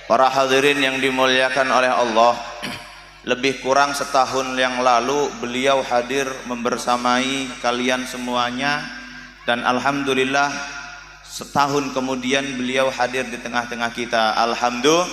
Para hadirin yang dimuliakan oleh Allah, lebih kurang setahun yang lalu beliau hadir membersamai kalian semuanya, dan alhamdulillah setahun kemudian beliau hadir di tengah-tengah kita. Alhamdulillah.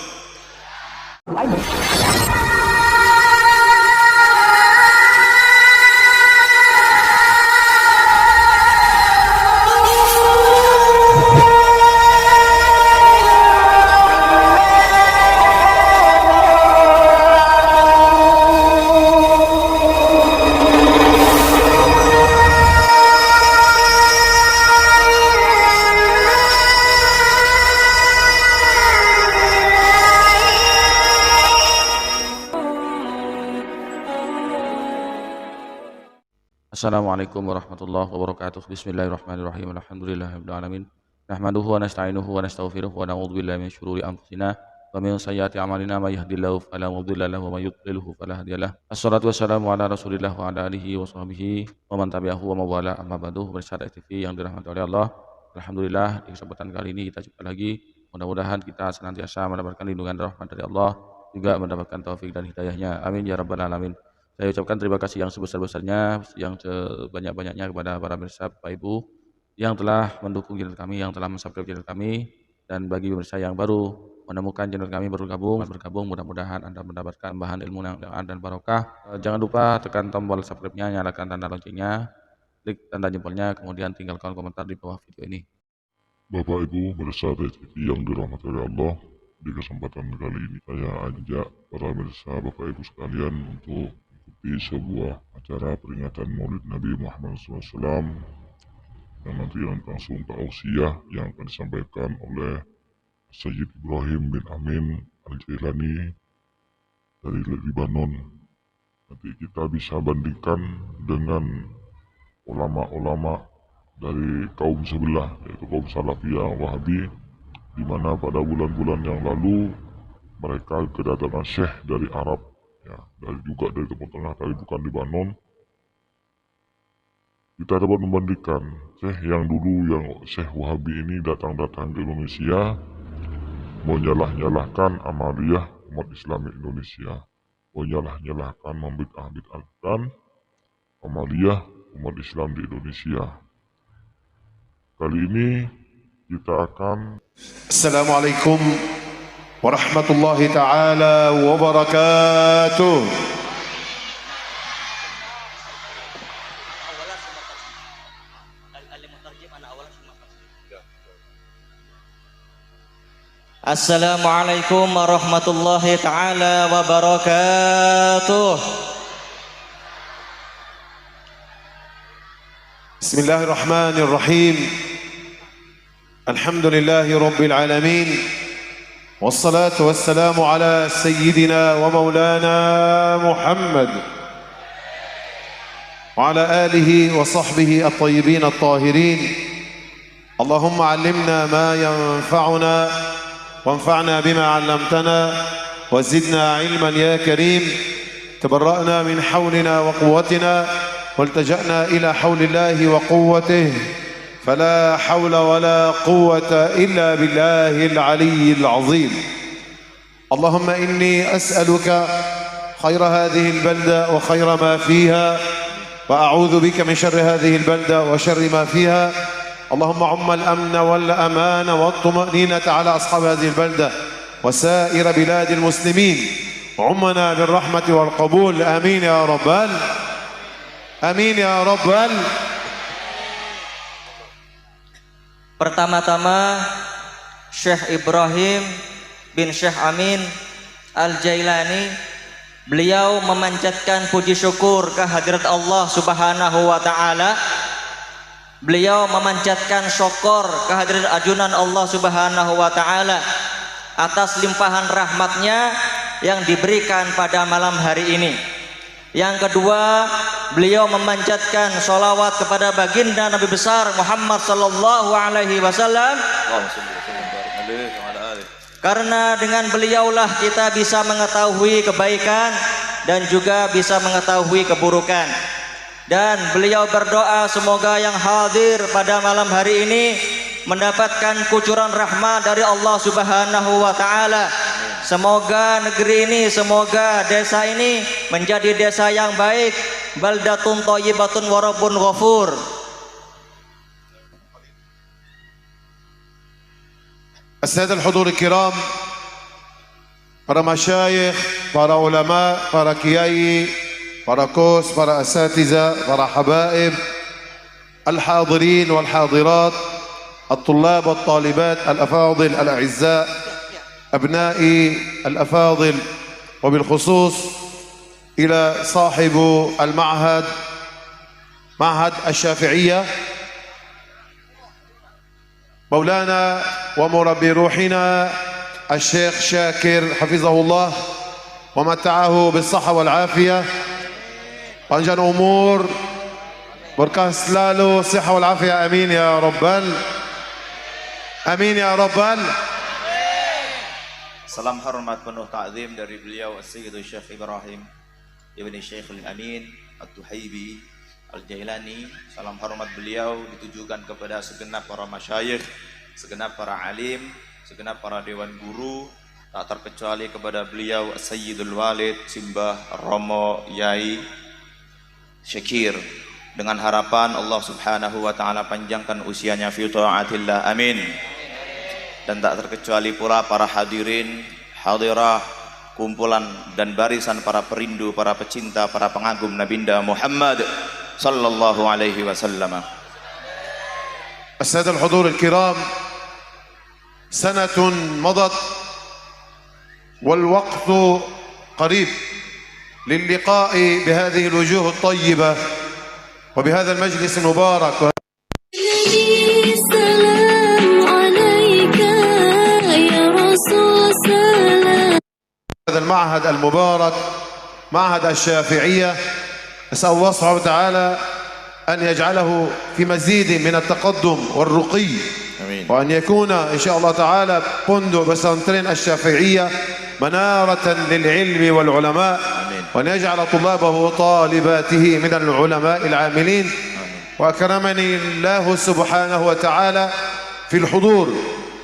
Assalamualaikum warahmatullahi wabarakatuh. Bismillahirrahmanirrahim. Alhamdulillahirabbil alamin. Nahmaduhu wa nasta'inuhu wa nastaghfiruh wa na'udzu billahi min syururi anfusina wa min sayyiati a'malina may yahdihillahu fala mudilla lahu wa may yudlilhu fala hadiyalah. Assalatu wassalamu ala Rasulillah wa ala alihi wa sahbihi wa man tabi'ahu wa mawala, amma ba'du. Pemirsa TV yang dirahmati oleh Allah, alhamdulillah di kesempatan kali ini kita jumpa lagi. Mudah-mudahan kita senantiasa mendapatkan lindungan rahmat dari Allah, juga mendapatkan taufik dan hidayahnya. Amin ya rabbal alamin. Saya ucapkan terima kasih yang sebesar-besarnya, yang sebanyak-banyaknya kepada para pemirsa, Bapak Ibu yang telah mendukung channel kami, yang telah mensubscribe channel kami, dan bagi pemirsa yang baru menemukan channel kami bergabung, mudah-mudahan Anda mendapatkan bahan ilmu yang dan barokah. Jangan lupa tekan tombol subscribe-nya, nyalakan tanda loncengnya, klik tanda jempolnya, kemudian tinggalkan komentar di bawah video ini. Bapak Ibu pemirsa TV yang dirahmati oleh Allah, di kesempatan kali ini saya ajak para pemirsa Bapak Ibu sekalian untuk di sebuah acara peringatan Maulid Nabi Muhammad SAW yang nanti langsung tausiah yang akan disampaikan oleh Sayyid Ibrahim bin Amin Al-Jailani dari Lebanon. Nanti kita bisa bandingkan dengan ulama-ulama dari kaum sebelah, yaitu kaum Salafiyah Wahabi, di mana pada bulan-bulan yang lalu mereka kedatangan syekh dari Arab, ya, juga dari Timur Tengah, tapi bukan Lebanon. Kita dapat membandingkan syekh yang dulu, yang syekh Wahabi ini datang ke Indonesia menyalah-nyalahkan amaliyah umat Islam Indonesia, menyalah-nyalahkan, membid'ah-bid'ahkan amaliyah umat Islam di Indonesia. Kali ini kita akan Assalamualaikum warahmatullahi ta'ala wabarakatuh. Assalamualaikum warahmatullahi ta'ala wabarakatuh. Bismillahirrahmanirrahim. Alhamdulillahi rabbil alamin. Wassalatu wassalamu ala sayyidina wa maulana Muhammad wa ala alihi wa sahbihi at-tayyibin at-tahirin. Allahumma 'allimna ma yanfa'una wanfa'na bima 'allamtana wa zidna 'ilman ya karim. Tabarra'na min hawlina wa quwwatina والتجأنا إلى حول الله وقوته فلا حول ولا قوة إلا بالله العلي العظيم. اللهم إني أسألك خير هذه البلدة وخير ما فيها، وأعوذ بك من شر هذه البلدة وشر ما فيها. اللهم عم الأمن والأمان والطمأنينة على أصحاب هذه البلدة وسائر بلاد المسلمين. عمنا بالرحمة والقبول. آمين يا رب. Amin ya Rabbal. Pertama-tama Syekh Ibrahim bin Syekh Amin Al-Jailani, beliau memanjatkan puji syukur kehadirat Allah Subhanahu wa taala. Beliau memanjatkan syukur kehadirat ajunan Allah Subhanahu wa taala atas limpahan rahmatnya yang diberikan pada malam hari ini. Yang kedua, beliau memanjatkan sholawat kepada baginda Nabi besar Muhammad sallallahu alaihi wasallam, karena dengan beliaulah kita bisa mengetahui kebaikan dan juga bisa mengetahui keburukan. Dan beliau berdoa semoga yang hadir pada malam hari ini mendapatkan kucuran rahmat dari Allah Subhanahu wa taala, semoga negeri ini, semoga desa ini menjadi desa yang baik, baldatun thayyibatun wa rabbun ghafur. السادة الحضور الكرام، para masyayikh, para ulama, para kiai, para kos, para asatiza, para habaib, الحاضرين والحاضرات، الطلاب والطالبات الأفاضل الأعزاء، أبنائي الأفاضل، وبالخصوص إلى صاحب المعهد، معهد الشافعية، مولانا ومربي روحنا الشيخ شاكر حفظه الله ومتعه بالصحة والعافية، panjang umur, berkah selalu, siha wal afiyah, amin ya rabbal, amin ya rabbal. Salam hormat penuh ta'zim dari beliau As-Sayyid Syekh Ibrahim Ibn Syekh Al-Amin At-Tuhaibi Al-Jailani. Salam hormat beliau ditujukan kepada segenap para masyayikh, segenap para alim, segenap para dewan guru, tak terkecuali kepada beliau As-Sayyidul Walid Simbah Romo Yai Syakir, dengan harapan Allah Subhanahu wa taala panjangkan usianya fi taatillah, amin. Dan tak terkecuali pula para hadirin, hadirah, kumpulan dan barisan para perindu, para pecinta, para pengagum Nabinda Muhammad sallallahu alaihi wasallam. السادة الحضور الكرام، سنة مضت والوقت قريب للقاء بهذه الوجوه الطيبة وبهذا المجلس المبارك. السلام عليك يا رسول سلام. هذا المعهد المبارك، معهد الشافعية، نسأل الله سبحانه وتعالى أن يجعله في مزيد من التقدم والرقي، Amin. وأن يكون إن شاء الله تعالى فندق بسنترين الشافعية منارة للعلم والعلماء، وأن يجعل طلابه وطالباته من العلماء العاملين. وأكرمني الله سبحانه وتعالى في الحضور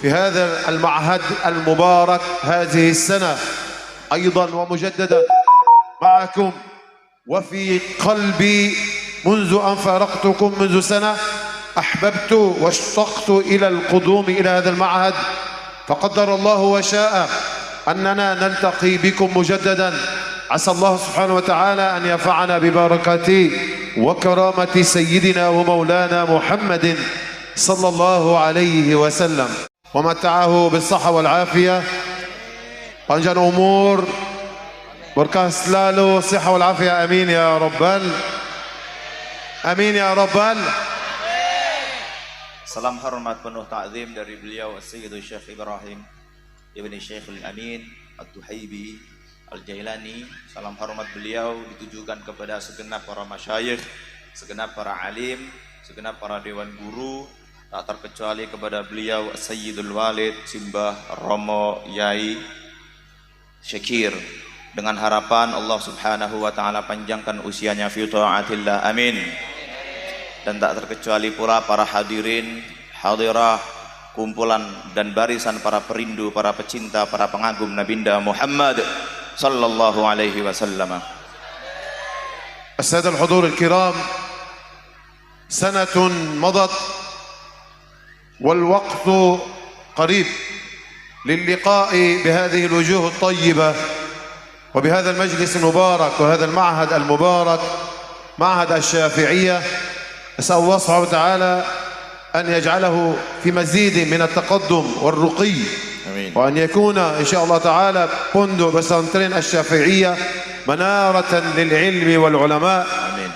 في هذا المعهد المبارك هذه السنة أيضا ومجددا معكم، وفي قلبي منذ أن فارقتكم منذ سنة أحببت واشتقت إلى القدوم إلى هذا المعهد، فقدر الله وشاء أننا نلتقي بكم مجددا. عسى الله سبحانه وتعالى أن ينفعنا ببركة وكرامة سيدنا ومولانا محمد صلى الله عليه وسلم، ومتعه بالصحة والعافية، panjang umur, berkah selalu, siha wal afiyah, amin ya rabbal, amin ya rabbal. Salam hormat penuh ta'zim dari beliau As-Sayyid Syekh Ibrahim Ibn Syekh Al-Amin At-Tuhaibi Al-Jailani. Salam hormat beliau ditujukan kepada segenap para masyayikh, segenap para alim, segenap para dewan guru, tak terkecuali kepada beliau As-Sayyidul Walid Simbah Romo Yai Syakir, dengan harapan Allah Subhanahu wa taala panjangkan usianya fi taatillah, amin. Dan tak terkecuali pula para hadirin, hadirah, kumpulan dan barisan para perindu, para pecinta, para pengagum Nabinda Muhammad sallallahu alaihi wasallam. السادة الحضور الكرام، سنة مضت والوقت قريب للقاء بهذه الوجوه الطيبة وبهذا المجلس المبارك وهذا المعهد المبارك، معهد الشافعية. نسأل الله سبحانه وتعالى أن يجعله في مزيد من التقدم والرقي، Amin. وأن يكون إن شاء الله تعالى فندق بسنترين الشافعية منارة للعلم والعلماء،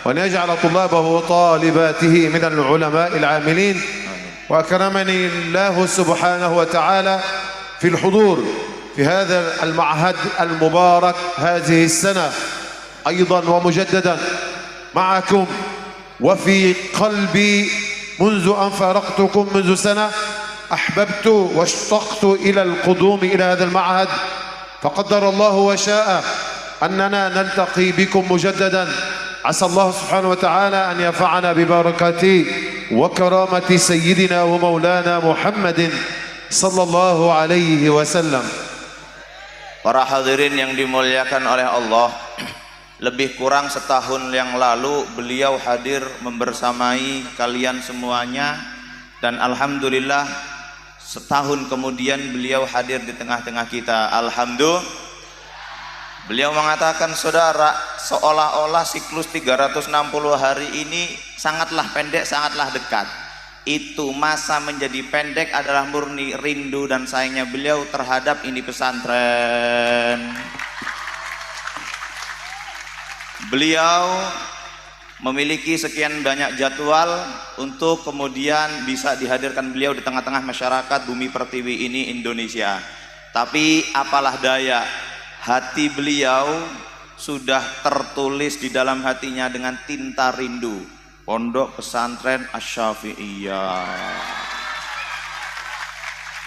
وأن يجعل طلابه وطالباته من العلماء العاملين. وأكرمني الله سبحانه وتعالى في الحضور في هذا المعهد المبارك هذه السنة أيضا ومجددا معكم، وفي قلبي منذ أن فارقتكم منذ سنة أحببت واشتقت إلى القدوم إلى هذا المعهد، فقدر الله وشاء أننا نلتقي بكم مجددا. عسى الله سبحانه وتعالى أن ينفعنا ببركة وكرامة سيدنا ومولانا محمد صلى الله عليه وسلم. Para hadirin yang dimuliakan oleh Allah, lebih kurang setahun yang lalu beliau hadir membersamai kalian semuanya, dan alhamdulillah setahun kemudian beliau hadir di tengah-tengah kita. Alhamdulillah. Beliau mengatakan, saudara, seolah-olah siklus 360 hari ini sangatlah pendek, sangatlah dekat. Itu masa menjadi pendek adalah murni rindu dan sayangnya beliau terhadap ini pesantren. Beliau memiliki sekian banyak jadwal untuk kemudian bisa dihadirkan beliau di tengah-tengah masyarakat bumi pertiwi ini Indonesia. Tapi apalah daya, hati beliau sudah tertulis di dalam hatinya dengan tinta rindu. Pondok Pesantren Asy-Syafi'iyah.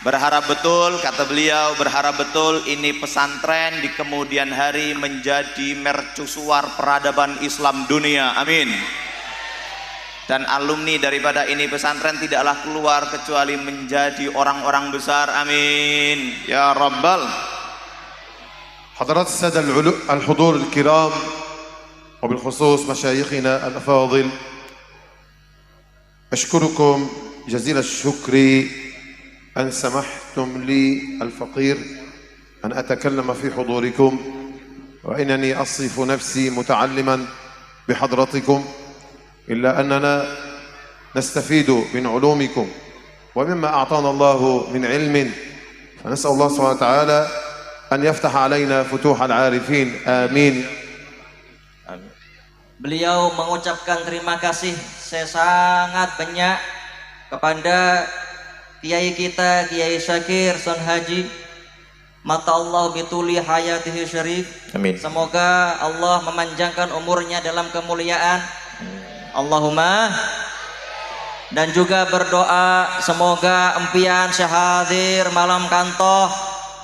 Berharap betul, kata beliau, berharap betul ini pesantren di kemudian hari menjadi mercusuar peradaban Islam dunia. Amin. Dan alumni daripada ini pesantren tidaklah keluar kecuali menjadi orang-orang besar. Amin. Ya Rabbal. حضرات السادة الحضور الكرام وبالخصوص مشايخنا الأفاضل، أشكركم جزيل الشكر أن سمحتم لي الفقير أن أتكلم في حضوركم، وإنني أصف نفسي متعلما بحضرتكم، إلا أننا نستفيد من علومكم ومما أعطانا الله من علم، فنسأل الله سبحانه وتعالى أن يفتح علينا فتوح العارفين. آمين. Beliau mengucapkan terima kasih sangat banyak kepada kiai kita, Kiai Syakir Son Haji, mata Allah bituli hayatihi syarif. Amin. Semoga Allah memanjangkan umurnya dalam kemuliaan. Allahumma. Dan juga berdoa semoga empian syahadir malam kantoh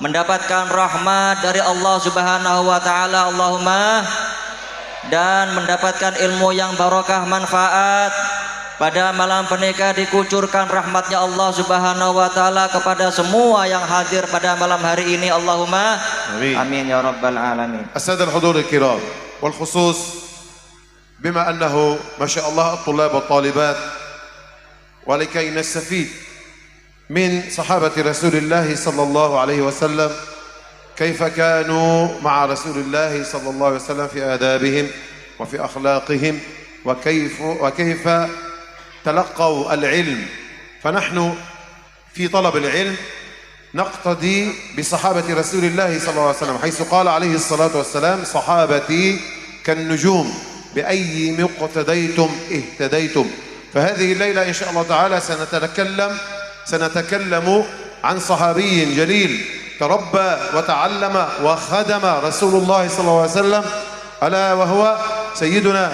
mendapatkan rahmat dari Allah Subhanahu wa taala. Allahumma. Dan mendapatkan ilmu yang barokah manfaat. Pada malam pernikahan dikucurkan rahmatnya Allah Subhanahu wa taala kepada semua yang hadir pada malam hari ini. Allahumma آمين. amin ya rabbal alamin. السادة الحضور الكرام، والخصوص بما أنه ما شاء الله الطلاب والطالبات، ولكي نستفيد من صحابة رسول الله صلى الله عليه وسلم كيف كانوا مع رسول الله صلى الله عليه وسلم في آدابهم وفي أخلاقهم، وكيف تلقوا العلم. فنحن في طلب العلم نقتدي بصحابة رسول الله صلى الله عليه وسلم، حيث قال عليه الصلاة والسلام: صحابتي كالنجوم بأي مقتديتم اهتديتم. فهذه الليلة إن شاء الله تعالى سنتكلم عن صحابي جليل تربى وتعلم وخدم رسول الله صلى الله عليه وسلم، ألا وهو سيدنا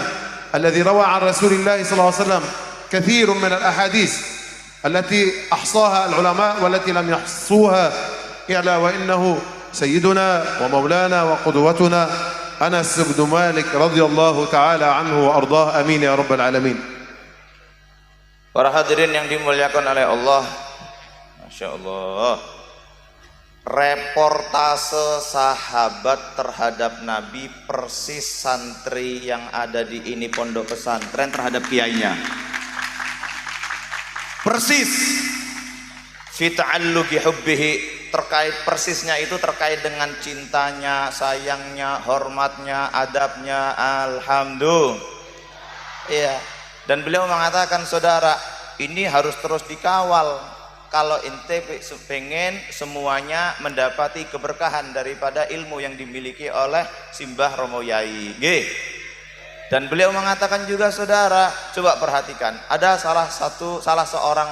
الذي روى عن رسول الله صلى الله عليه وسلم كثير من الأحاديث التي أحصاها العلماء والتي لم يحصوها، إلا وإنه سيدنا ومولانا وقدوتنا أنس بن مالك رضي الله تعالى عنه وأرضاه. آمين يا رب العالمين. Para hadirin yang dimuliakan oleh Allah, Masya Allah, reportase sahabat terhadap Nabi persis santri yang ada di ini pondok pesantren terhadap kiainya. Persis fi ta'alluqi hubbihi, terkait persisnya itu terkait dengan cintanya, sayangnya, hormatnya, adabnya. Alhamdulillah. Iya. Dan beliau mengatakan, saudara, ini harus terus dikawal. Kalau ente pengen semuanya mendapati keberkahan daripada ilmu yang dimiliki oleh Simbah Romo Yai. Dan beliau mengatakan juga, saudara, coba perhatikan, ada salah seorang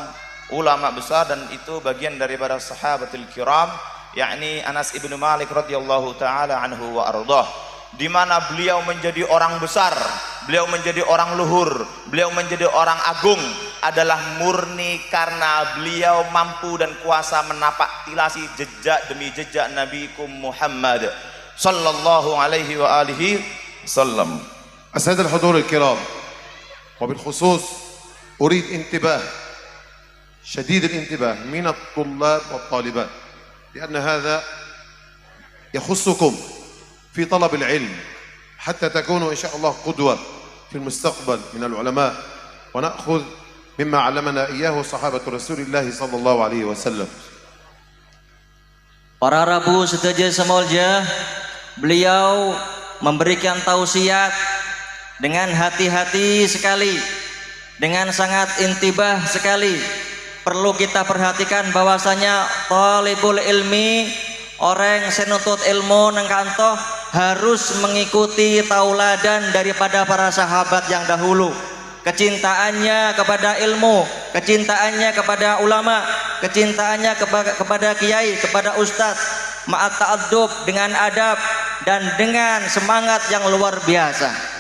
ulama besar, dan itu bagian daripada sahabatul kiram, yakni Anas ibnu Malik radhiyallahu taala anhu wa ardhah, di mana beliau menjadi orang besar, beliau menjadi orang luhur, beliau menjadi orang agung adalah murni karena beliau mampu dan kuasa menapak tilasi jejak demi jejak Nabikum Muhammad sallallahu alaihi wa alihi wasallam. السادة الحضور الكرام، وبالخصوص أريد انتباه شديد الانتباه من الطلاب والطالبات، لأن هذا يخصكم في طلب العلم حتى تكونوا إن شاء الله قدوة في المستقبل من العلماء ونأخذ مما علمنا إياه صحابة رسول الله صلى الله عليه وسلم. Para Rabu setuju semolja, beliau memberikan tausiat dengan hati-hati sekali, dengan sangat intibah sekali. Perlu kita perhatikan bahwasanya talibul ilmi, orang senutut ilmu nang kantoh harus mengikuti tauladan daripada para sahabat yang dahulu. Kecintaannya kepada ilmu, kecintaannya kepada ulama, kecintaannya kepada kiai, kepada ustadz, ma'at ta'addub, dengan adab dan dengan semangat yang luar biasa.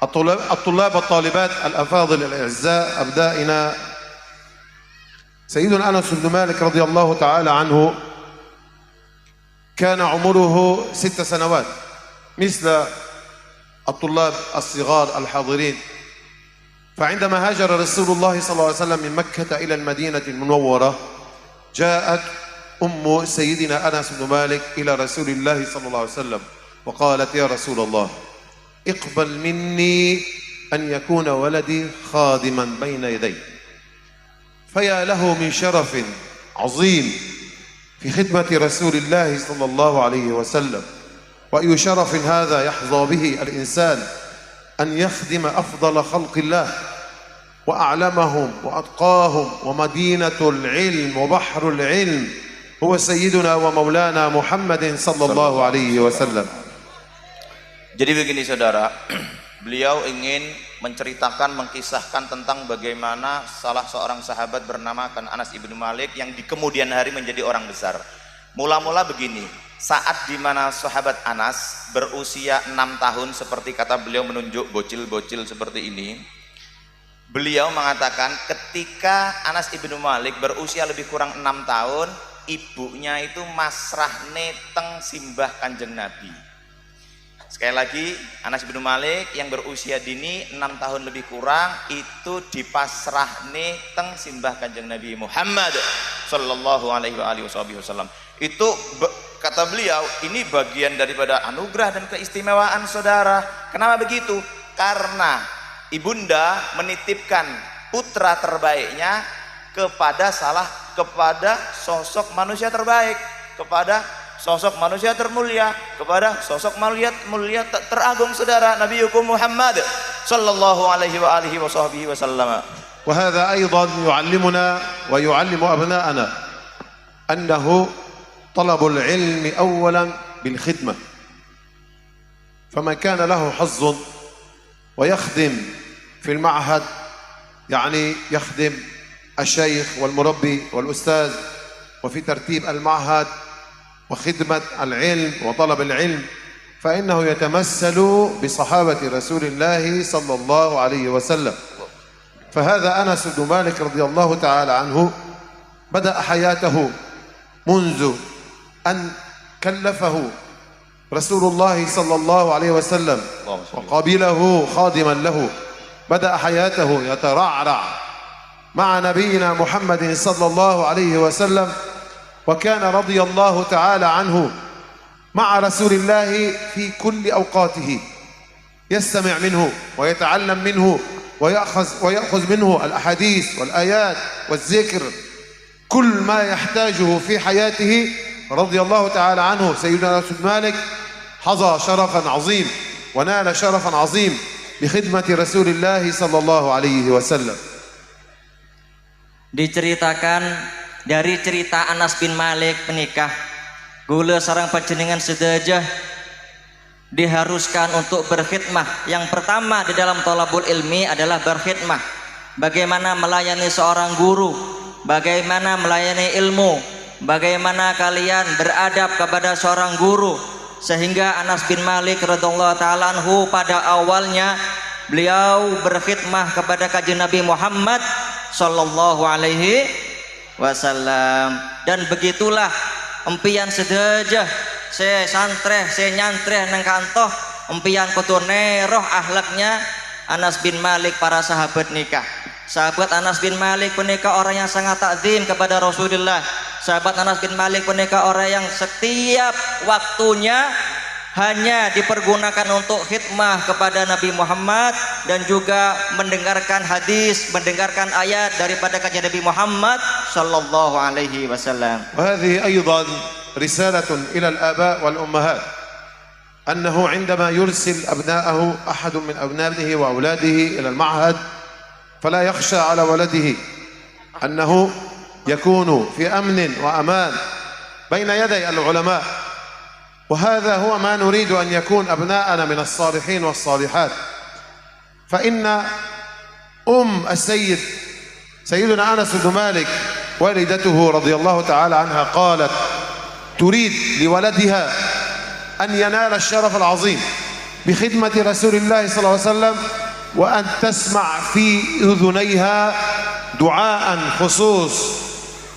الطلاب والطالبات الأفاضل الأعزاء، أبنائنا سيدنا أنس بن مالك رضي الله تعالى عنه كان عمره 6 سنوات مثل الطلاب الصغار الحاضرين. فعندما هاجر رسول الله صلى الله عليه وسلم من مكة إلى المدينة المنورة جاءت أم سيدنا أنس بن مالك إلى رسول الله صلى الله عليه وسلم وقالت: يا رسول الله اقبل مني أن يكون ولدي خادما بين يديك. فيا له من شرف عظيم في خدمة رسول الله صلى الله عليه وسلم، وأي شرف هذا يحظى به الإنسان أن يخدم أفضل خلق الله وأعلمهم وأتقاهم ومدينة العلم وبحر العلم هو سيدنا ومولانا محمد صلى الله عليه وسلم. Jadi begini saudara, beliau ingin menceritakan, mengkisahkan tentang bagaimana salah seorang sahabat bernama Anas ibnu Malik yang di kemudian hari menjadi orang besar. Mula-mula begini, saat dimana sahabat Anas berusia 6 tahun, seperti kata beliau menunjuk bocil-bocil seperti ini, beliau mengatakan ketika Anas ibnu Malik berusia lebih kurang 6 tahun, ibunya itu masrahne teng simbah Kanjeng Nabi. Sekali lagi, Anas bin Malik yang berusia dini 6 tahun lebih kurang itu dipasrahne teng simbah Kanjeng Nabi Muhammad sallallahu alaihi wasallam. Itu kata beliau, ini bagian daripada anugerah dan keistimewaan saudara. Kenapa begitu? Karena ibunda menitipkan putra terbaiknya kepada sosok manusia terbaik, kepada sosok manusia termulia, kepada sosok mulia teragung saudara, Nabi Muhammad sallallahu alaihi wasallam. وهذا أيضا يعلمنا ويعلم أبناءنا أنه طلب العلم أولا بالخدمة، فمن كان له حظ ويخدم في المعهد، يعني يخدم الشيخ والمربي والأستاذ وفي ترتيب المعهد وخدمة العلم وطلب العلم، فإنه يتمثل بصحابة رسول الله صلى الله عليه وسلم. فهذا أنس بن مالك رضي الله تعالى عنه بدأ حياته منذ أن كلفه رسول الله صلى الله عليه وسلم وقبله خادما له، بدأ حياته يترعرع مع نبينا محمد صلى الله عليه وسلم، وكان رضي الله تعالى عنه مع رسول الله في كل أوقاته، يستمع منه ويتعلم منه ويأخذ منه الأحاديث والآيات والذكر، كل ما يحتاجه في حياته. رضي الله تعالى عنه سيدنا أنس بن مالك حظى شرفا عظيم ونال شرفا عظيم بخدمة رسول الله صلى الله عليه وسلم. Diceritakan dari cerita Anas bin Malik menikah, gula sarang panjenengan sedajah diharuskan untuk berkhidmah. Yang pertama di dalam thalabul ilmi adalah berkhidmah. Bagaimana melayani seorang guru, bagaimana melayani ilmu, bagaimana kalian beradab kepada seorang guru, sehingga Anas bin Malik radhiyallahu taala anhu pada awalnya beliau berkhidmah kepada Kanjeng Nabi Muhammad sallallahu alaihi wasallam. Dan begitulah empian sedajah saya santreh, saya nyantreh nang kantoh empian kutune roh akhlaknya Anas bin Malik para sahabat nikah. Sahabat Anas bin Malik menikah orang yang sangat takzim kepada Rasulullah sahabat Anas bin Malik punika orang yang setiap waktunya hanya dipergunakan untuk khidmah kepada Nabi Muhammad dan juga mendengarkan hadis, mendengarkan ayat daripada kajian Nabi Muhammad sallallahu alaihi wasallam. وهذه أيضا رسالة إلى الآباء والأمهات أنه عندما يرسل أبناءه أحد من أبنائه وأولاده إلى المعهد فلا يخشى على ولده أنه يكون في أمن وأمان بين يدي العلماء، وهذا هو ما نريد أن يكون أبناءنا من الصالحين والصالحات. فإن سيدنا أنس بن مالك والدته رضي الله تعالى عنها قالت تريد لولدها أن ينال الشرف العظيم بخدمة رسول الله صلى الله عليه وسلم وأن تسمع في أذنيها دعاء خصوص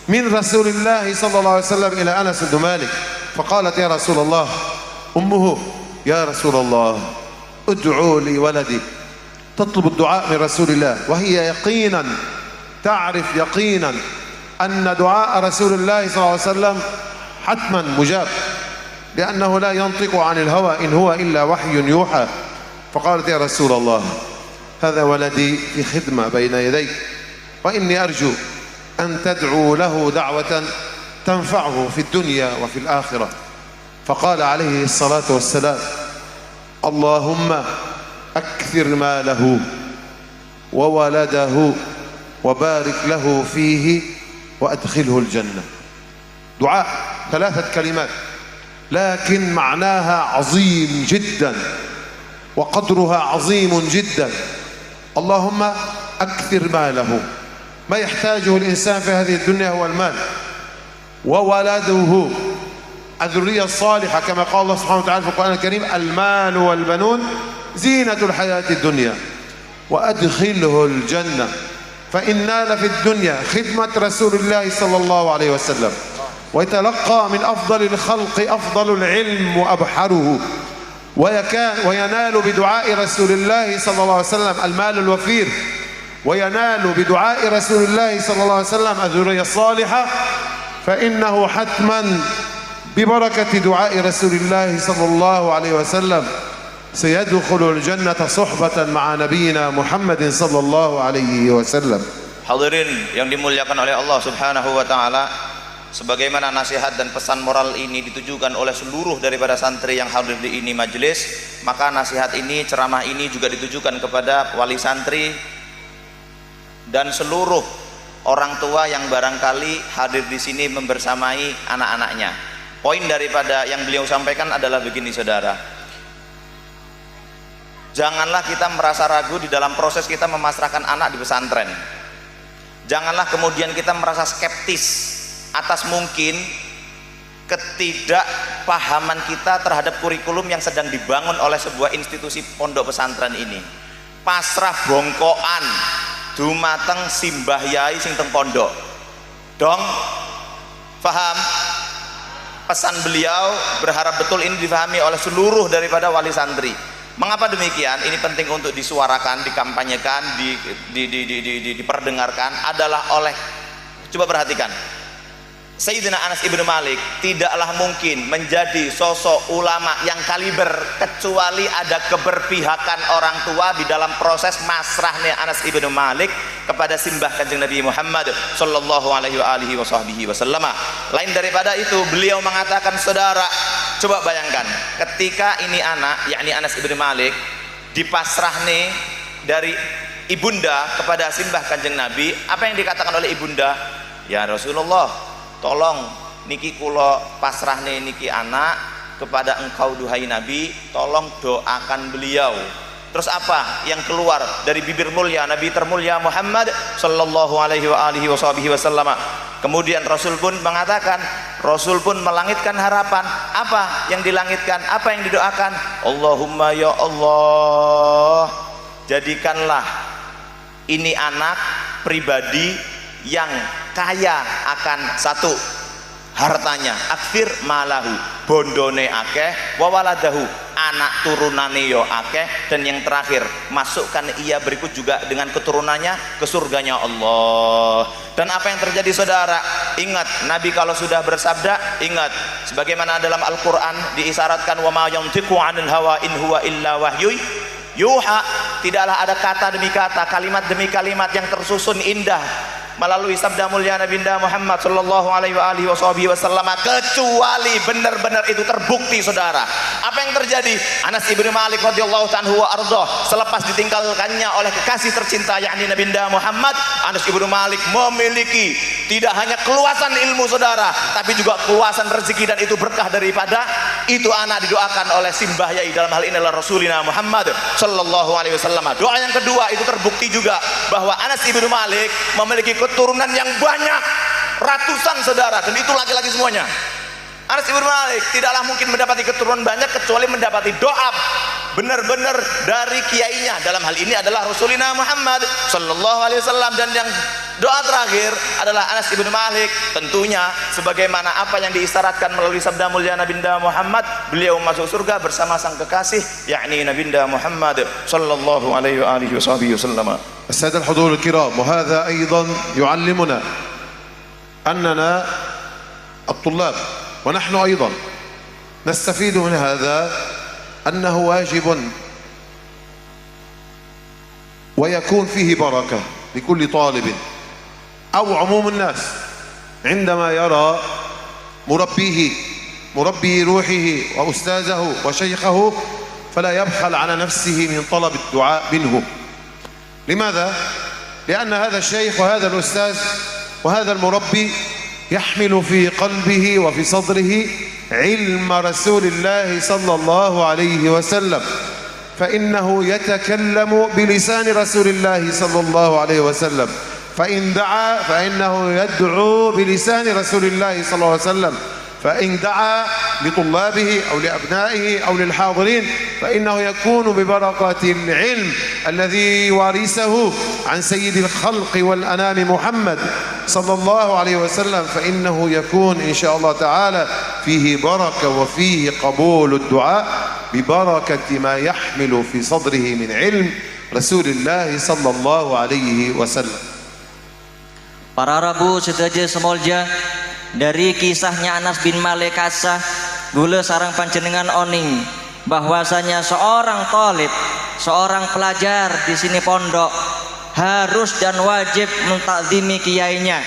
من رسول الله صلى الله عليه وسلم إلى أنس بن مالك، فقالت يا رسول الله أمه يا رسول الله ادعوا لي ولدي، تطلب الدعاء من رسول الله وهي يقينا تعرف يقينا أن دعاء رسول الله صلى الله عليه وسلم حتما مجاب لأنه لا ينطق عن الهوى إن هو إلا وحي يوحى. فقالت يا رسول الله هذا ولدي في خدمة بين يديك وإني أرجو أن تدعو له دعوة تنفعه في الدنيا وفي الآخرة. فقال عليه الصلاة والسلام اللهم أكثر ماله وولده وبارك له فيه وأدخله الجنة. دعاء 3 كلمات لكن معناها عظيم جدا وقدرها عظيم جدا. اللهم أكثر ماله، ما يحتاجه الإنسان في هذه الدنيا هو المال، وولده الذرية الصالحة كما قال الله سبحانه وتعالى في القرآن الكريم المال والبنون زينة الحياة الدنيا وأدخله الجنة. فإن نال في الدنيا خدمة رسول الله صلى الله عليه وسلم ويتلقى من أفضل الخلق أفضل العلم وأبحره وينال بدعاء رسول الله صلى الله عليه وسلم المال الوفير وينال بدعاء رسول الله صلى الله عليه وسلم الذرية الصالحة، فإنه حتما ببركة دعاء رسول الله صلى الله عليه وسلم سيدخل الجنة صحبة مع نبينا محمد صلى الله عليه وسلم. Hadirin yang dimuliakan oleh Allah Subhanahu wa taala, sebagaimana nasihat dan pesan moral ini ditujukan oleh seluruh daripada santri yang hadir di ini majelis, maka nasihat ini, ceramah ini juga ditujukan kepada wali santri dan seluruh orang tua yang barangkali hadir di sini membersamai anak-anaknya. Poin daripada yang beliau sampaikan adalah begini saudara, janganlah kita merasa ragu di dalam proses kita memasrahkan anak di pesantren. Janganlah kemudian kita merasa skeptis atas mungkin ketidakpahaman kita terhadap kurikulum yang sedang dibangun oleh sebuah institusi pondok pesantren ini. Pasrah bongkoan dumateng simbah yai sing teng pondok. Dong, paham? Pesan beliau berharap betul ini difahami oleh seluruh daripada wali santri. Mengapa demikian? Ini penting untuk disuarakan, dikampanyekan, diperdengarkan adalah oleh, coba perhatikan, Sayyidina Anas ibn Malik tidaklah mungkin menjadi sosok ulama yang kaliber kecuali ada keberpihakan orang tua di dalam proses masrahnya Anas ibn Malik kepada simbah Kanjeng Nabi Muhammad sallallahu alaihi wasallam. Lain daripada itu, beliau mengatakan, saudara, coba bayangkan ketika ini anak, yakni Anas ibn Malik, dipasrahne dari ibunda kepada simbah Kanjeng Nabi, apa yang dikatakan oleh ibunda? Ya Rasulullah, tolong niki kula pasrahne niki anak kepada engkau duhai Nabi, tolong doakan beliau. Terus apa yang keluar dari bibir mulia Nabi termulia Muhammad sallallahu alaihi wasallam? Kemudian Rasul pun mengatakan, Rasul pun melangitkan harapan. Apa yang dilangitkan? Apa yang didoakan? Allahumma ya Allah, jadikanlah ini anak pribadi yang kaya akan satu, hartanya, akfir malahu, bondone akeh, wawaladahu, anak turunane yo akeh, dan yang terakhir, masukkan ia berikut juga dengan keturunannya ke surganya Allah. Dan apa yang terjadi saudara? ingat Nabi kalau sudah bersabda, ingat sebagaimana dalam Al-Qur'an diisyaratkan wa ma yantiqu 'anil hawa in huwa illa wahyu yuha, tidaklah ada kata demi kata, kalimat demi kalimat yang tersusun indah melalui sabda mulia Nabi Muhammad sallallahu alaihi wasallam, kecuali benar-benar itu terbukti. Saudara, apa yang terjadi? Anas ibnu Malik radhiyallahu anhu wa ardhah, selepas ditinggalkannya oleh kekasih tercinta yakni Nabi Muhammad, Anas ibnu Malik memiliki tidak hanya keluasan ilmu saudara, tapi juga keluasan rezeki, dan itu berkah daripada itu anak didoakan oleh simbah yai, dalam hal ini adalah Rasulina Muhammad sallallahu alaihi wasallam. Doa yang kedua itu terbukti juga bahwa Anas ibnu Malik memiliki keturunan yang banyak, ratusan saudara, dan itu laki-laki semuanya. Anas ibnu Malik tidaklah mungkin mendapati keturunan banyak kecuali mendapati doa benar-benar dari kiainya, dalam hal ini adalah Rasulina Muhammad sallallahu alaihi wasallam. Dan yang doa terakhir adalah Anas ibnu Malik, tentunya sebagaimana apa yang diisyaratkan melalui sabda mulia Nabi Muhammad, beliau masuk surga bersama sang kekasih yakni Nabi Muhammad sallallahu alaihi wasallam. السادة الحضور الكرام، وهذا أيضا يعلمنا أننا الطلاب ونحن أيضا نستفيد من هذا أنه واجب ويكون فيه بركة لكل طالب أو عموم الناس عندما يرى مربي روحه وأستاذه وشيخه فلا يبخل على نفسه من طلب الدعاء منه. لماذا؟ لأن هذا الشيخ وهذا الأستاذ وهذا المربي يحمل في قلبه وفي صدره علم رسول الله صلى الله عليه وسلم، فإنه يتكلم بلسان رسول الله صلى الله عليه وسلم، فإن دعا فإنه يدعو بلسان رسول الله صلى الله عليه وسلم، فإن دعا لطلابه أو لأبنائه أو للحاضرين فإنه يكون ببركة العلم الذي ورثه عن سيد الخلق والأنام محمد صلى الله عليه وسلم، فإنه يكون إن شاء الله تعالى فيه بركة وفيه قبول الدعاء ببركة ما يحمل في صدره من علم رسول الله صلى الله عليه وسلم. Para Rabu sedaja semolja, dari kisahnya Anas bin Malik kasah gula sarang panjenengan oning bahwasanya seorang talib, seorang pelajar di sini pondok harus dan wajib mentakzimi kiainya.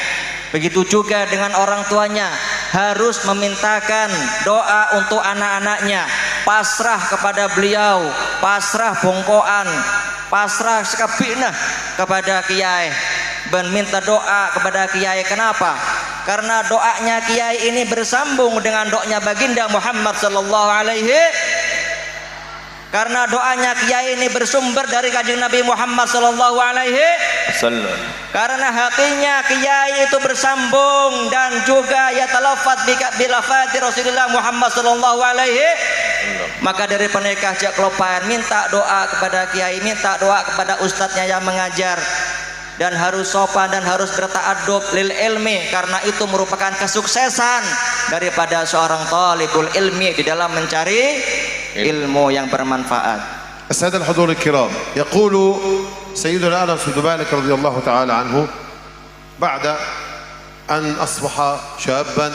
Begitu juga dengan orang tuanya, harus memintakan doa untuk anak-anaknya, pasrah kepada beliau, pasrah bongkoan, pasrah sekabinah kepada kiai, dan minta doa kepada kiai. Kenapa? Karena doanya kiai ini bersambung dengan doanya baginda Muhammad sallallahu alaihi. Karena doanya kiai ini bersumber dari kanjeng Nabi Muhammad sallallahu alaihi wasallam. Karena hatinya kiai itu bersambung dan juga ya talafat bilafati Rasulullah Muhammad sallallahu alaihi. Maka dari penikah jak kelopayan minta doa kepada kiai, minta doa kepada ustadznya yang mengajar, dan harus sopan dan harus berta'adub lil ilmi, karena itu merupakan kesuksesan daripada seorang talibul ilmi di dalam mencari ilmu yang bermanfaat. السادة الحضور الكرام، يقول سيدنا أنس بن مالك رضي الله تعالى عنه بعد أن أصبح شابا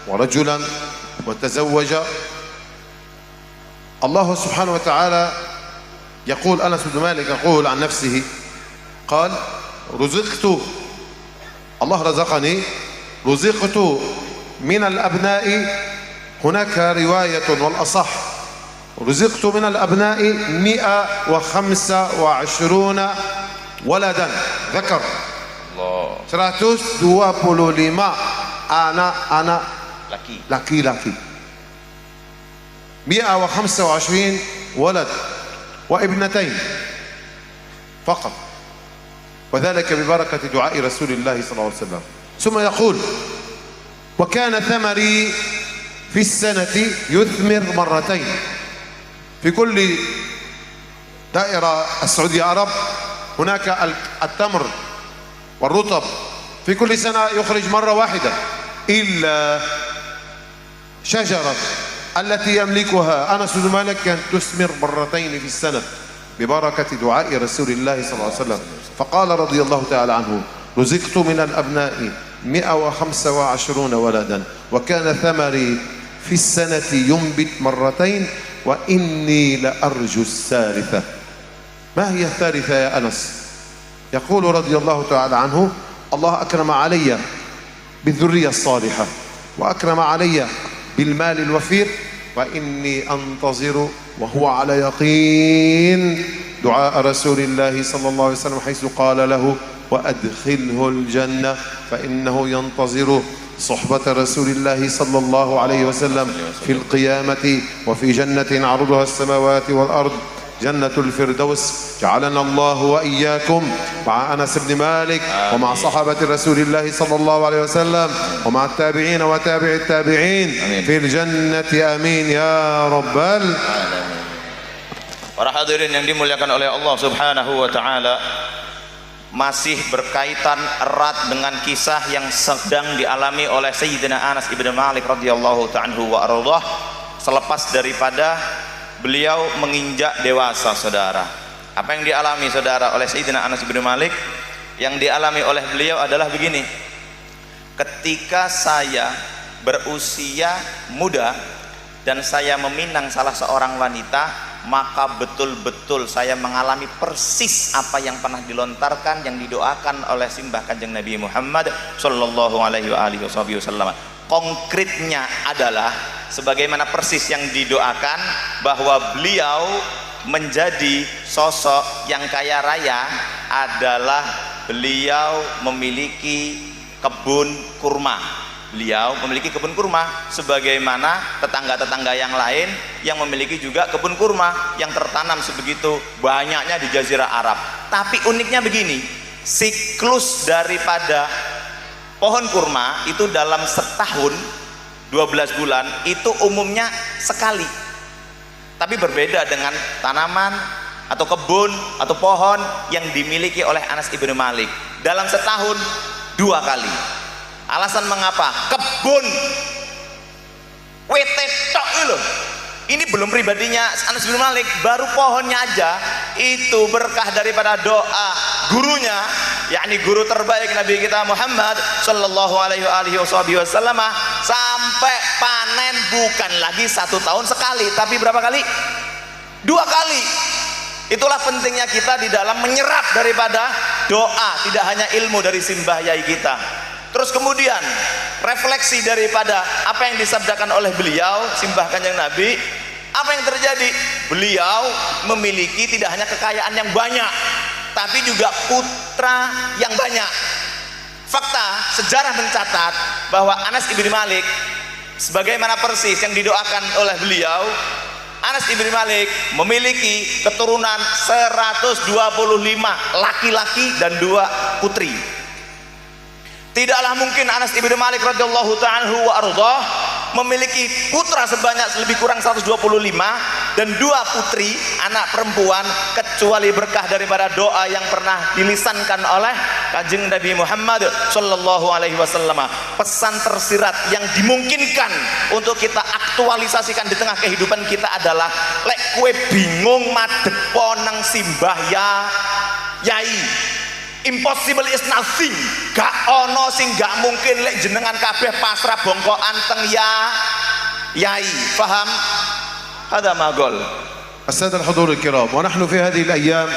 ورجلا وتزوج، الله سبحانه وتعالى يقول، أنس بن مالك يقول عن نفسه قال: رزقت، الله رزقني، رزقت من الأبناء، هناك رواية والأصح رزقت من الأبناء 125 ولدا ذكر. 125 anak-anak laki-laki. 125 ولد وابنتين فقط، وذلك ببركة دعاء رسول الله صلى الله عليه وسلم. ثم يقول: وكان ثمري في السنة يثمر مرتين، في كل دائرة السعودية عرب هناك التمر والرطب في كل سنة يخرج مرة واحدة، إلا شجرة التي يملكها أنس بن مالك كانت تثمر مرتين في السنة ببركة دعاء رسول الله صلى الله عليه وسلم. فقال رضي الله تعالى عنه: رزقت من الأبناء 125 ولدا وكان ثمري في السنة ينبت مرتين وإني لأرجو الثالثة. ما هي الثالثة يا أنس؟ يقول رضي الله تعالى عنه: الله أكرم علي بالذرية الصالحة وأكرم علي بالمال الوفير وإني أنتظر وهو على يقين دعاء رسول الله صلى الله عليه وسلم حيث قال له: وأدخله الجنة فإنه ينتظر صحبة رسول الله صلى الله عليه وسلم في القيامة وفي جنة عرضها السماوات والأرض جنة الفردوس. جعلنا الله وإياكم مع أنس بن مالك ومع صحابة رسول الله صلى الله عليه وسلم ومع التابعين وتابع التابعين في الجنة آمين يا رب العالمين. Para hadirin yang dimuliakan oleh Allah Subhanahu wa taala, masih berkaitan erat dengan kisah yang sedang dialami oleh Sayyidina Anas ibn Malik radhiyallahu ta'ala wa ardhah selepas daripada beliau menginjak dewasa, saudara. Apa yang dialami, saudara, oleh Sayyidina Anas bin Malik? Yang dialami oleh beliau adalah begini: ketika saya berusia muda dan saya meminang salah seorang wanita, maka betul-betul saya mengalami persis apa yang pernah dilontarkan, yang didoakan oleh simbah Kanjeng Nabi Muhammad sallallahu alaihi wasallam. Konkretnya adalah sebagaimana persis yang didoakan, bahwa beliau menjadi sosok yang kaya raya adalah beliau memiliki kebun kurma. Beliau memiliki kebun kurma sebagaimana tetangga-tetangga yang lain yang memiliki juga kebun kurma yang tertanam sebegitu banyaknya di Jazirah Arab. Tapi uniknya begini, siklus daripada pohon kurma itu dalam setahun 12 bulan itu umumnya sekali. Tapi berbeda dengan tanaman atau kebun atau pohon yang dimiliki oleh Anas ibn Malik. Dalam setahun 2 kali. Alasan mengapa? Kebun WT tok loh. Ini belum pribadinya Anas bin Malik, baru pohonnya aja itu berkah daripada doa gurunya, yakni guru terbaik Nabi kita Muhammad sallallahu alaihi wasallam, sampai panen bukan lagi 1 tahun sekali, tapi berapa kali? 2 kali. Itulah pentingnya kita di dalam menyerap daripada doa, tidak hanya ilmu dari simbah yai kita. Terus kemudian refleksi daripada apa yang disabdakan oleh beliau simbah Kanjeng Nabi. Apa yang terjadi? Beliau memiliki tidak hanya kekayaan yang banyak, tapi juga putra yang banyak. Fakta sejarah mencatat bahwa Anas ibn Malik, sebagaimana persis yang didoakan oleh beliau, Anas ibn Malik memiliki keturunan 125 laki-laki dan 2 putri. Tidaklah mungkin Anas ibn Malik radhiyallahu ta'ala wa ardhah memiliki putra sebanyak lebih kurang 125 dan 2 putri anak perempuan, kecuali berkah daripada doa yang pernah dilisankan oleh Kanjeng Nabi Muhammad sallallahu alaihi wasallam. Pesan tersirat yang dimungkinkan untuk kita aktualisasikan di tengah kehidupan kita adalah, lek kue bingung madhep nang simbah ya yai, impossible is nothing, gak ono sing gak mungkin lek jenengan kabeh pasrah bongkoan teng ya yai. Faham? Hada magol. السادة الحضور الكرام، ونحن في هذه الأيام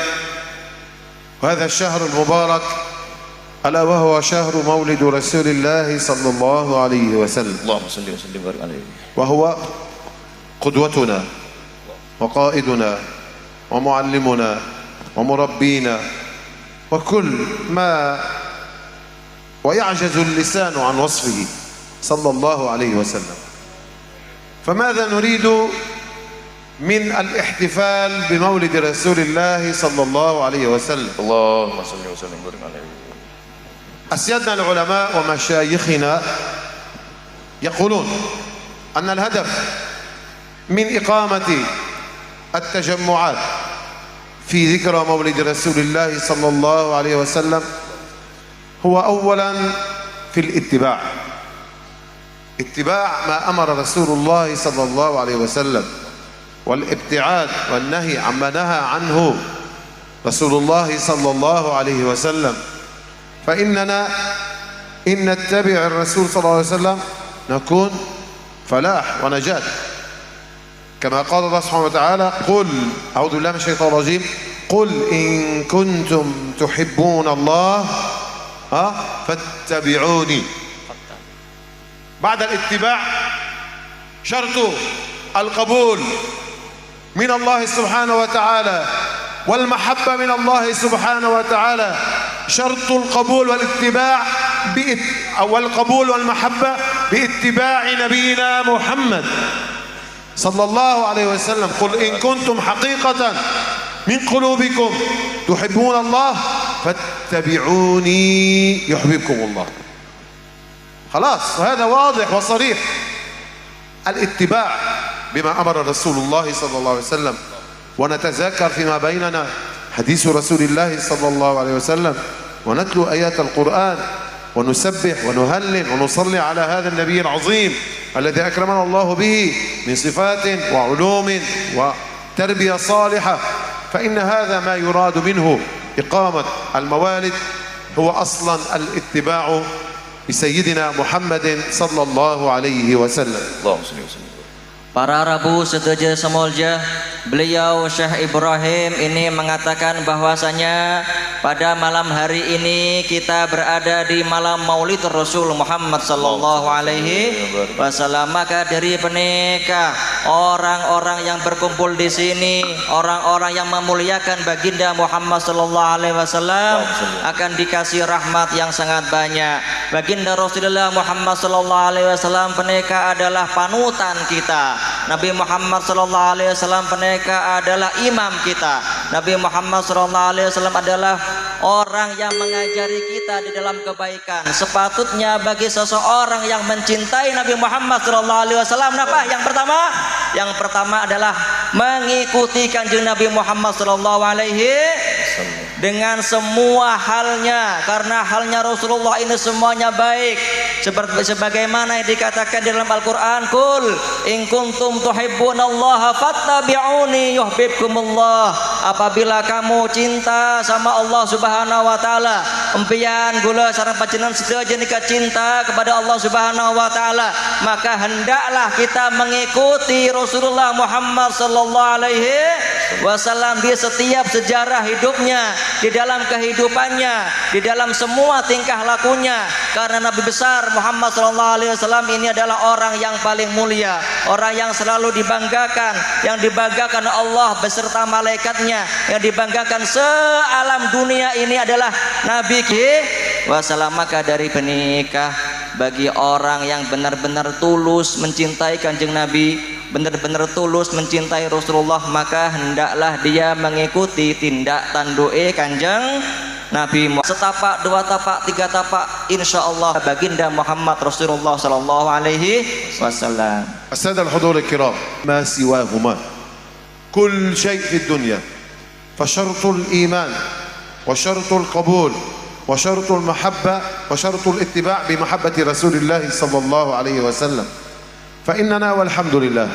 وهذا الشهر المبارك ألا وهو شهر مولد رسول الله صلى الله عليه وسلم، اللهم صل وسلم وبارك عليه، وهو قدوتنا وقائدنا ومعلمنا ومربينا وكل ما ويعجز اللسان عن وصفه صلى الله عليه وسلم. فماذا نريد من الاحتفال بمولد رسول الله صلى الله عليه وسلم؟ اللهم صل وسلم وبارك عليه. أسيادنا العلماء ومشايخنا يقولون أن الهدف من إقامة التجمعات في ذكرى مولد رسول الله صلى الله عليه وسلم هو أولا في الاتباع، اتباع ما أمر رسول الله صلى الله عليه وسلم، والابتعاد والنهي عما نهى عنه رسول الله صلى الله عليه وسلم. فإننا إن نتبع الرسول صلى الله عليه وسلم نكون فلاح ونجاة، كما قال الله سبحانه وتعالى: قل أعوذ بالله من الشيطان الرجيم قل إن كنتم تحبون الله فاتبعوني. بعد الاتباع شرط القبول من الله سبحانه وتعالى والمحبة من الله سبحانه وتعالى. شرط القبول والاتباع والقبول والمحبة باتباع نبينا محمد صلى الله عليه وسلم. قل إن كنتم حقيقة من قلوبكم تحبون الله فاتبعوني يحببكم الله. خلاص، هذا واضح وصريح. الاتباع بما أمر رسول الله صلى الله عليه وسلم، ونتذاكر فيما بيننا حديث رسول الله صلى الله عليه وسلم، ونتلو آيات القرآن، ونسبح ونهلل ونصلي على هذا النبي العظيم الذي أكرمنا الله به من صفات وعلوم وتربية صالحة. فإن هذا ما يراد منه إقامة الموالد هو أصلا الاتباع بسيدنا محمد صلى الله عليه وسلم. اللهم صل وسلم. Para Rabu setuju semolja, beliau Syekh Ibrahim ini mengatakan bahwasanya pada malam hari ini kita berada di malam Maulid Rasul Muhammad sallallahu alaihi wasallam. Maka dari penikah orang-orang yang berkumpul di sini, orang-orang yang memuliakan baginda Muhammad sallallahu alaihi wasallam akan dikasih rahmat yang sangat banyak. Baginda Rasulullah Muhammad sallallahu alaihi wasallam penikah adalah panutan kita. Nabi Muhammad sallallahu alaihi wasallam penikah adalah imam kita. Nabi Muhammad sallallahu alaihi wasallam adalah orang yang mengajari kita di dalam kebaikan. Sepatutnya bagi seseorang yang mencintai Nabi Muhammad sallallahu alaihi wasallam apa? Yang pertama adalah mengikuti kanjeng Nabi Muhammad sallallahu alaihi dengan semua halnya, karena halnya Rasulullah ini semuanya baik. Sebagaimana yang dikatakan di dalam Al-Quran, Qul in kuntum tuhibbunallaha fattabi'uni yuhibbukumullah. Apabila kamu cinta sama Allah Subhanahu wa taala, empian gula sareng panjenengan sedaya nika cinta kepada Allah Subhanahu wa taala, maka hendaklah kita mengikuti Rasulullah Muhammad sallallahu alaihi wasallam di setiap sejarah hidupnya, di dalam kehidupannya, di dalam semua tingkah lakunya. Karena Nabi besar Muhammad sallallahu alaihi wasallam ini adalah orang yang paling mulia, orang yang selalu dibanggakan, yang dibanggakan Allah beserta malaikatnya, yang dibanggakan sealam dunia ini adalah Nabi wasallam. Maka dari penikah, bagi orang yang benar-benar tulus mencintai kanjeng Nabi, benar-benar tulus mencintai Rasulullah, maka hendaklah dia mengikuti tindak tanduk kanjeng Nabi. Setapak, dua tapak, tiga tapak, insyaallah baginda Muhammad Rasulullah sallallahu alaihi wasallam. السادة الحضور الكرام، ما سواهما كل شيء في الدنيا فشرط الإيمان وشرط القبول وشرط المحبة وشرط الاتباع بمحبة رسول الله صلى الله عليه وسلم. فإننا والحمد لله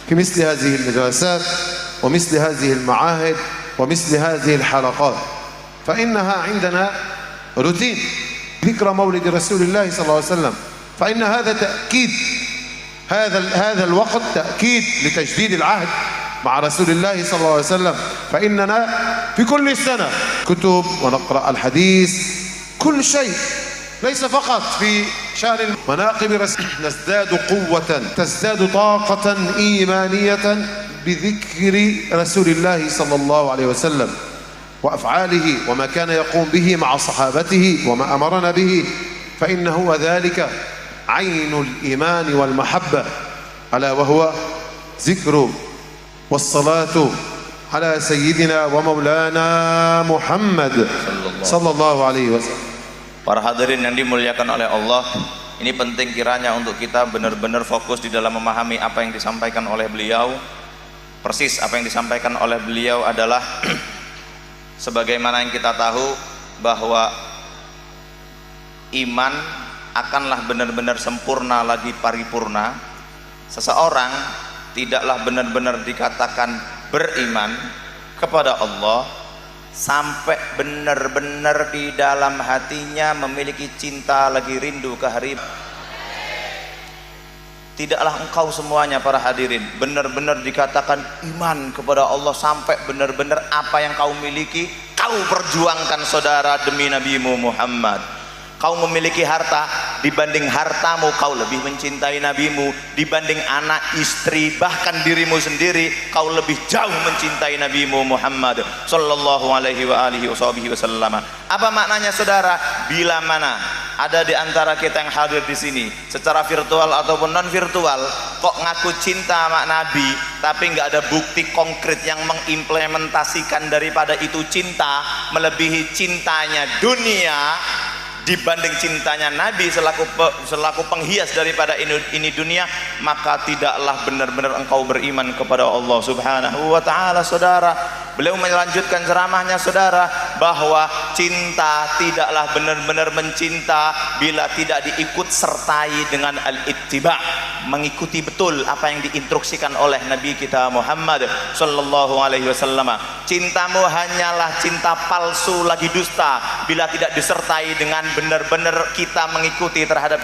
في مثل هذه الجلسات ومثل هذه المعاهد ومثل هذه الحلقات فإنها عندنا روتين ذكرى مولد رسول الله صلى الله عليه وسلم. فإن هذا تأكيد، هذا الوقت تأكيد لتجديد العهد مع رسول الله صلى الله عليه وسلم. فإننا في كل سنة كتب ونقرأ الحديث، كل شيء، ليس فقط في شأن مناقب رسول، نزداد قوة، تزداد طاقة إيمانية بذكر رسول الله صلى الله عليه وسلم وأفعاله وما كان يقوم به مع صحابته وما أمرنا به. فإنه ذلك عين الإيمان والمحبة، ألا وهو ذكر والصلاة على سيدنا ومولانا محمد صلى الله عليه وسلم. Para hadirin yang dimuliakan oleh Allah, ini penting kiranya untuk kita benar-benar fokus di dalam memahami apa yang disampaikan oleh beliau. Persis apa yang disampaikan oleh beliau adalah sebagaimana yang kita tahu bahwa iman akanlah benar-benar sempurna lagi paripurna. Seseorang tidaklah benar-benar dikatakan beriman kepada Allah sampai benar-benar di dalam hatinya memiliki cinta lagi rindu ke hari. Tidaklah engkau semuanya para hadirin benar-benar dikatakan iman kepada Allah sampai benar-benar apa yang kau miliki kau perjuangkan saudara demi Nabimu Muhammad. Kau memiliki harta, dibanding hartamu kau lebih mencintai nabimu, dibanding anak, istri, bahkan dirimu sendiri kau lebih jauh mencintai nabimu Muhammad sallallahu alaihi wa alihi wasallam. Apa maknanya saudara? Bila mana ada di antara kita yang hadir di sini secara virtual ataupun non virtual kok ngaku cinta sama nabi tapi nggak ada bukti konkret yang mengimplementasikan daripada itu cinta melebihi cintanya dunia dibanding cintanya Nabi selaku penghias daripada ini dunia, maka tidaklah benar-benar engkau beriman kepada Allah Subhanahu wa taala saudara. Beliau melanjutkan ceramahnya saudara bahwa cinta tidaklah benar-benar mencinta bila tidak diikut sertai dengan al-ittiba, mengikuti betul apa yang diinstruksikan oleh Nabi kita Muhammad sallallahu alaihi wasallam. Cintamu hanyalah cinta palsu lagi dusta bila tidak disertai dengan benar-benar kita mengikuti terhadap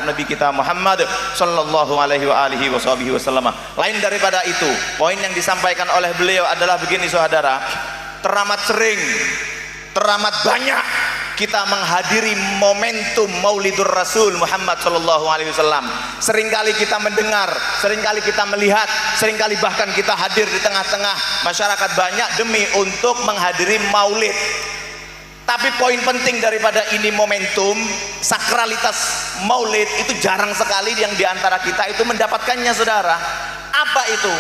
Nabi kita Muhammad sallallahu alaihi wasallam. Lain daripada itu, poin yang disampaikan oleh beliau adalah begini saudara, teramat sering, teramat banyak kita menghadiri momentum Maulidur Rasul Muhammad sallallahu alaihi wasallam. Seringkali kita mendengar, seringkali kita melihat, seringkali bahkan kita hadir di tengah-tengah masyarakat banyak demi untuk menghadiri Maulid. Tapi poin penting daripada ini momentum, sakralitas Maulid itu jarang sekali yang diantara kita itu mendapatkannya saudara. Apa itu?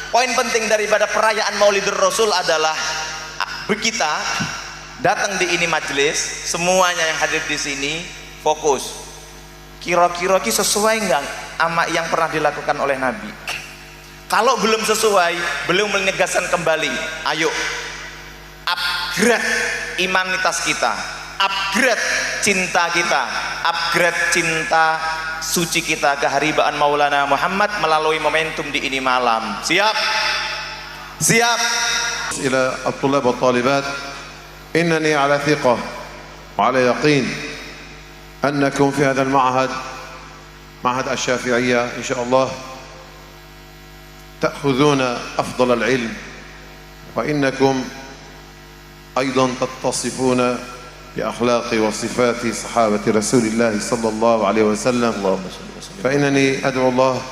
Poin penting daripada perayaan Maulidur Rasul adalah kita datang di ini majelis, semuanya yang hadir di sini fokus. Kira-kira sesuai nggak sama yang pernah dilakukan oleh Nabi? Kalau belum sesuai, beliau menegaskan kembali, ayo upgrade imanitas kita, upgrade cinta kita, upgrade cinta suci kita keharibaan Maulana Muhammad melalui momentum di ini malam. Siap? Siap? إلى الطلاب والطالبات إنني على ثقة وعلى يقين أنكم في هذا المعهد معهد الشافعية إن شاء الله تأخذون أفضل العلم وإنكم أيضا تتصفون بأخلاق وصفات صحابة رسول الله صلى الله عليه وسلم. فإنني أدعو الله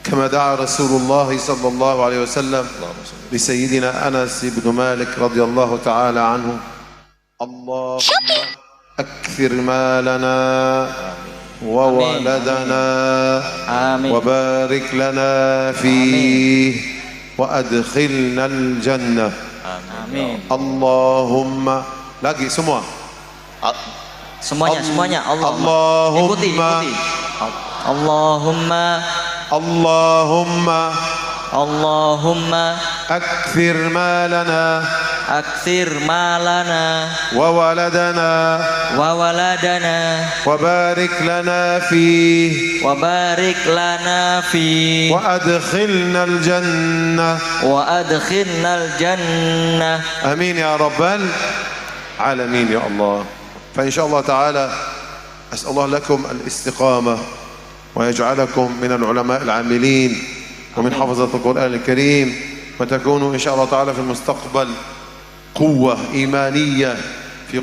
كما دعا رسول الله صلى الله عليه وسلم لسيدنا أنس بن مالك رضي الله تعالى عنه: اللهم أكثر مالنا وولدنا وبارك لنا فيه وأدخلنا الجنة. اللهم lagi semua semuanya Allahumma ikuti Allahumma akthir malana wa waladana wa barik lana fihi wa adkhilna al-jannah. Amin ya rabbal alamin ya Allah. فإن شاء الله تعالى أسأل الله لكم الاستقامة ويجعلكم من العلماء العاملين ومن حفظة القرآن الكريم وتكونوا إن شاء الله تعالى في المستقبل قوة إيمانية في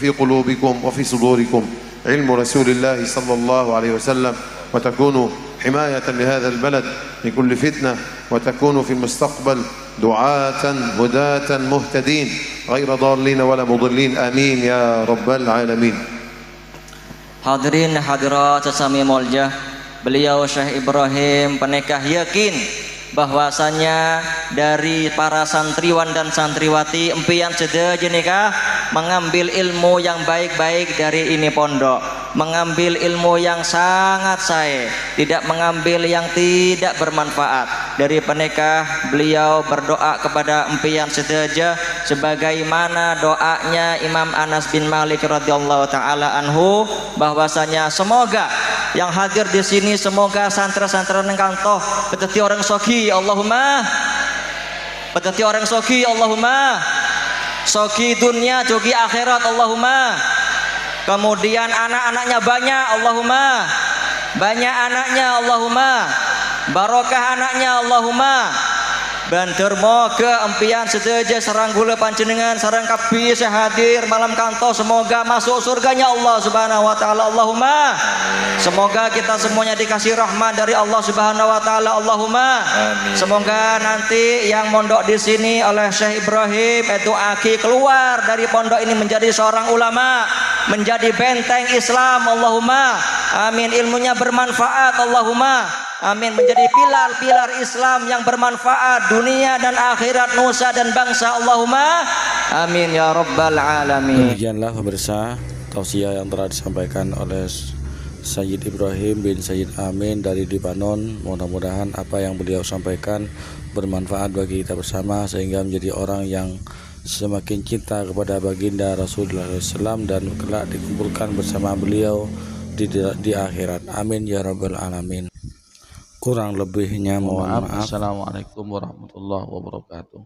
قلوبكم وفي صدوركم علم رسول الله صلى الله عليه وسلم وتكونوا حماية لهذا البلد من كل فتنة وتكونوا في المستقبل دعاة هداة مهتدين غير ضالين ولا مضلين. آمين يا رب العالمين. Hadirin hadirat sesami mulia, beliau Syekh Ibrahim Penekah yakin bahwasanya dari para santriwan dan santriwati empian sedaja nikah mengambil ilmu yang baik-baik dari ini pondok, mengambil ilmu yang sangat saya, tidak mengambil yang tidak bermanfaat. Dari penekah beliau berdoa kepada empian sedaja sebagaimana doanya Imam Anas bin Malik radhiyallahu taala anhu, bahwasanya semoga yang hadir di sini semoga santri-santri nengkantoh peteti orang soki Allahumma, peteti orang soki Allahumma, sogi dunia jogi akhirat Allahumma. Kemudian anak-anaknya banyak Allahumma, banyak anaknya Allahumma, barokah anaknya Allahumma. Banter moga empian sedaja sareng gula panjenengan sareng kabeh hadir malam kanto semoga masuk surganya Allah Subhanahu wa taala Allahumma. Semoga kita semuanya dikasih rahmat dari Allah Subhanahu wa taala Allahumma. Amin. Semoga nanti yang mondok di sini oleh Syekh Ibrahim itu aki keluar dari pondok ini menjadi seorang ulama, menjadi benteng Islam Allahumma. Amin. Ilmunya bermanfaat Allahumma. Amin, menjadi pilar-pilar Islam yang bermanfaat dunia dan akhirat, nusa dan bangsa Allahumma. Amin ya rabbal alamin. Demikianlah pemirsa tausiah yang telah disampaikan oleh Sayyid Ibrahim bin Sayyid Amin dari Libanon. Mudah-mudahan apa yang beliau sampaikan bermanfaat bagi kita bersama sehingga menjadi orang yang semakin cinta kepada baginda Rasulullah SAW dan kelak dikumpulkan bersama beliau di akhirat. Amin ya rabbal alamin. Kurang lebihnya mohon maaf. Assalamualaikum warahmatullahi wabarakatuh.